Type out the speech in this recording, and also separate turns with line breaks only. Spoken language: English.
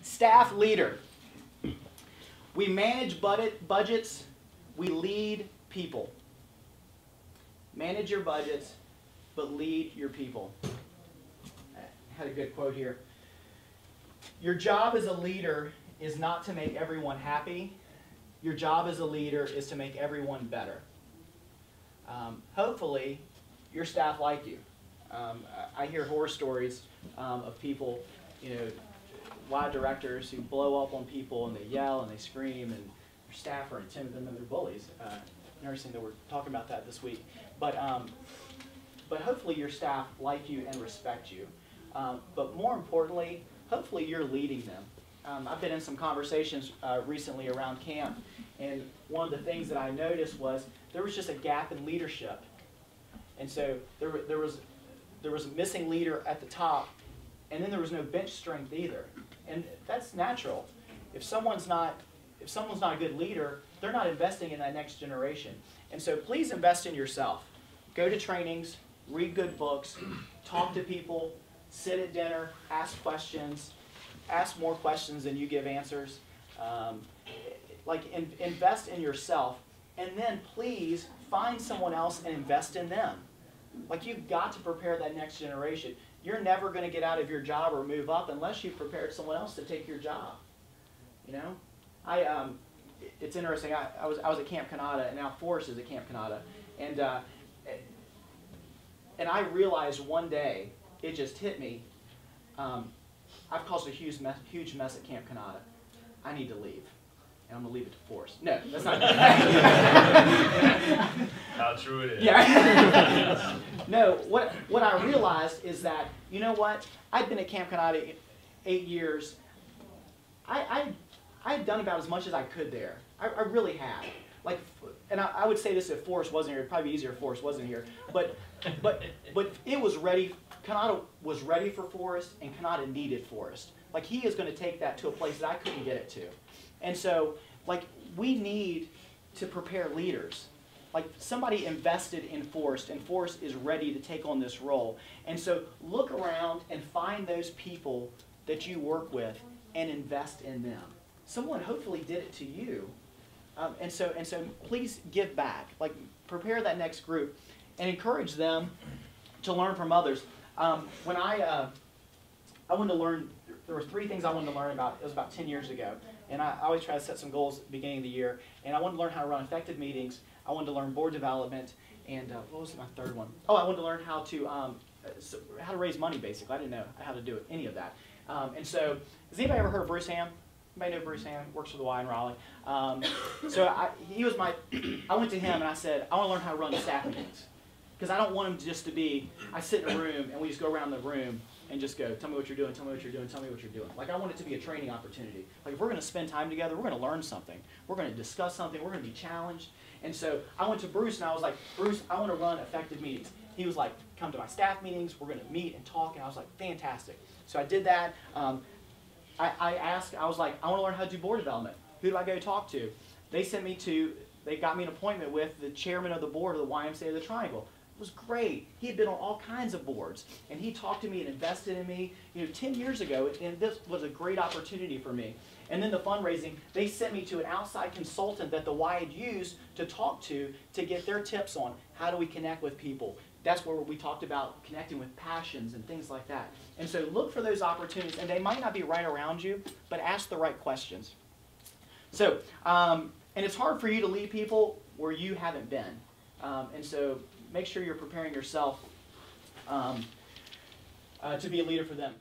Staff leader. We manage budgets. We lead people. Manage your budgets, but lead your people. I had a good quote here. Your job as a leader is not to make everyone happy. Your job as a leader is to make everyone better. Hopefully, your staff like you. I hear horror stories of people, wide directors who blow up on people and they yell and they scream and their staff are intimidated and they're bullies. Noticing that we're talking about that this week. But hopefully your staff like you and respect you. But more importantly, hopefully you're leading them. I've been in some conversations recently around camp, and one of the things that I noticed was there was just a gap in leadership. And so there was a missing leader at the top, and then there was no bench strength either. And that's natural. If someone's not a good leader, they're not investing in that next generation. And so please invest in yourself. Go to trainings, read good books, talk to people, sit at dinner, ask questions, ask more questions than you give answers. Invest in yourself, and then please find someone else and invest in them. You've got to prepare that next generation. You're never going to get out of your job or move up unless you've prepared someone else to take your job. It's interesting. I was at Camp Kanata, and now Forrest is at Camp Kanata, and I realized one day, it just hit me. I've caused a huge mess at Camp Kanata. I need to leave. And I'm going to leave it to Forrest. No, that's not good.
How true it is.
Yeah. No, what I realized is that, you know what? I'd been at Camp Kanata 8 years. I had done about as much as I could there. I really had. And I would say this if Forrest wasn't here. It'd probably be easier if Forrest wasn't here. But it was ready. Kanata was ready for Forrest, and Kanata needed Forrest. He is going to take that to a place that I couldn't get it to. And so, we need to prepare leaders. Somebody invested in Forrest, and Forrest is ready to take on this role. And so, look around and find those people that you work with and invest in them. Someone hopefully did it to you. And so please give back. Prepare that next group and encourage them to learn from others. When I wanted to learn, there were 3 things I wanted to learn about. It was about 10 years ago. And I always try to set some goals at the beginning of the year. And I wanted to learn how to run effective meetings. I wanted to learn board development. And what was my third one? Oh, I wanted to learn how to raise money, basically. I didn't know how to do any of that. And so, has anybody ever heard of Bruce Ham? Anybody know Bruce Ham? Works for the Y in Raleigh. He was I went to him and I said, I want to learn how to run staff meetings. Because I don't want him just to be, I sit in a room and we just go around the room and just go, tell me what you're doing, tell me what you're doing, tell me what you're doing. I want it to be a training opportunity. If we're going to spend time together, we're going to learn something. We're going to discuss something. We're going to be challenged. And so I went to Bruce and I was like, Bruce, I want to run effective meetings. He was like, come to my staff meetings. We're going to meet and talk. And I was like, fantastic. So I did that. I was like, I want to learn how to do board development. Who do I go talk to? They got me an appointment with the chairman of the board of the YMCA of the Triangle. It was great. He had been on all kinds of boards, and he talked to me and invested in me 10 years ago, and this was a great opportunity for me. And then the fundraising, they sent me to an outside consultant that the Y had used to talk to get their tips on how do we connect with people. That's where we talked about connecting with passions and things like that. And so look for those opportunities, and they might not be right around you, but ask the right questions. So, and it's hard for you to lead people where you haven't been. And so make sure you're preparing yourself to be a leader for them.